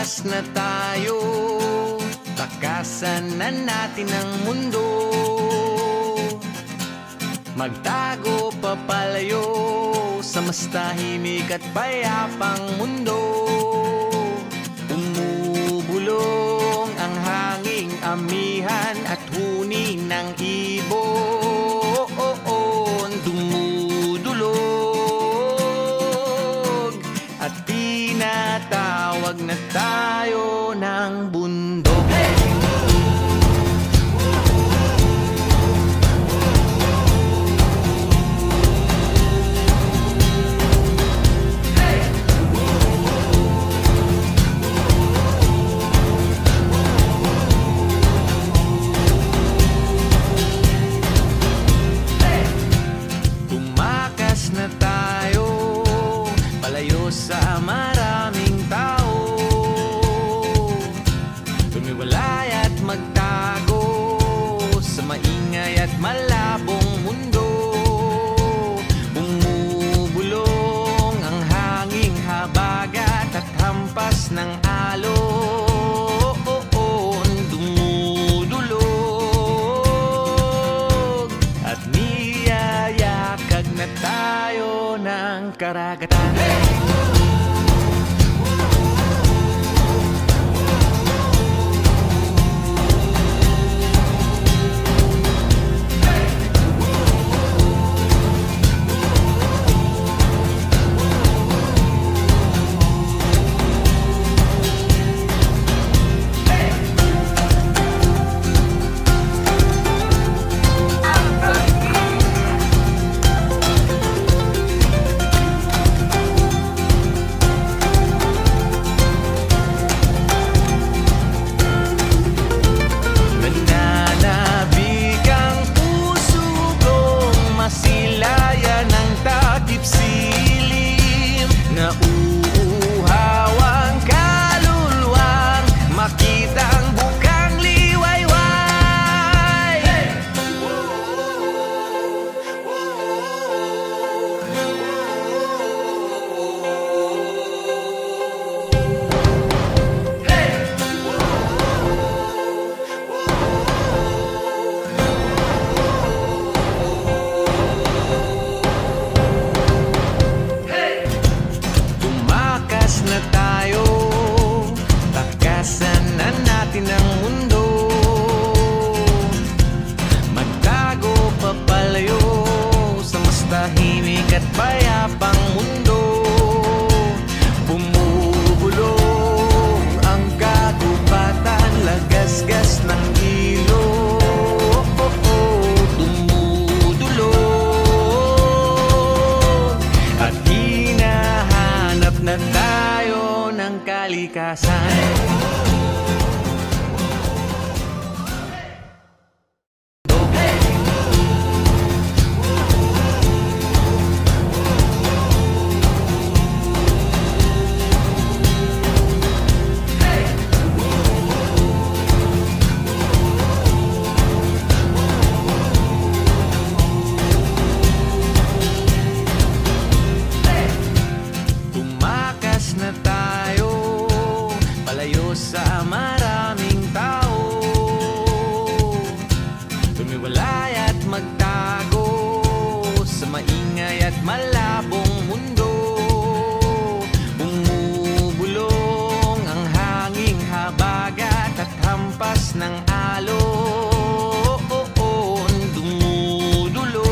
Tumakas na tayo, takasan na natin ang mundo. Magtago papalayo sa mas tahimik at payapang mundo. Umubulong ang hanging amihan at huni ng ibon. Dumudulog at tinatawag na tayo ng bundok. Na tayo, palayo sa maraming tao. Tumiwalay at magtago sa maingay at malabong mundo. Bumubulong ang hanging habagat at hampas ng alon. Dumudulog at niyayakag na tayo ng karagatan. At payapang mundo. Bumubulong ang kagubatan, lagasgas ng ilog. Dumudulog at hinahanap na tayo ng kalikasan. Na tayo, palayo sa maraming tao. Tumiwalay at magtago sa maingay at malabong mundo. Bumubulong ang hanging habagat at hampas ng alon. Dumudulog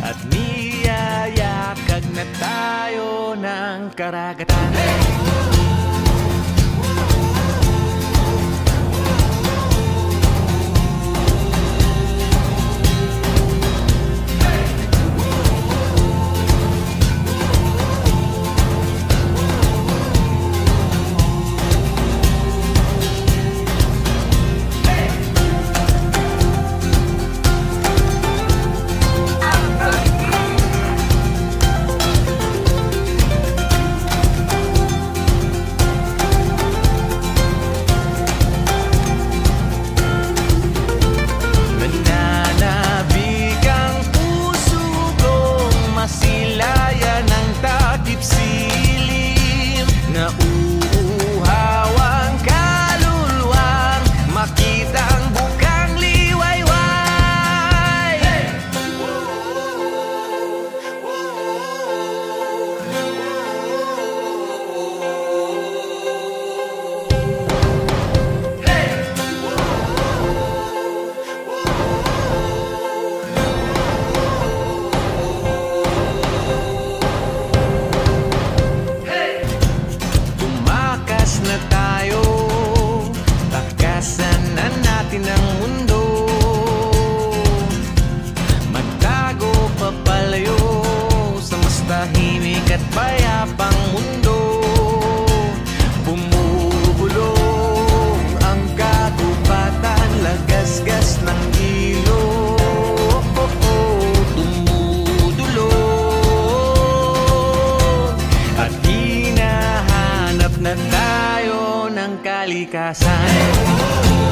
at niyayakag na tayo ng karagatan. natin ang mundo. Magtago papalayo sa mas tahimik at payapang mundo. Bumubulong ang kagubatan, lagasgas ng ilog. Tumutulong at hinahanap na tayo ng kalikasan.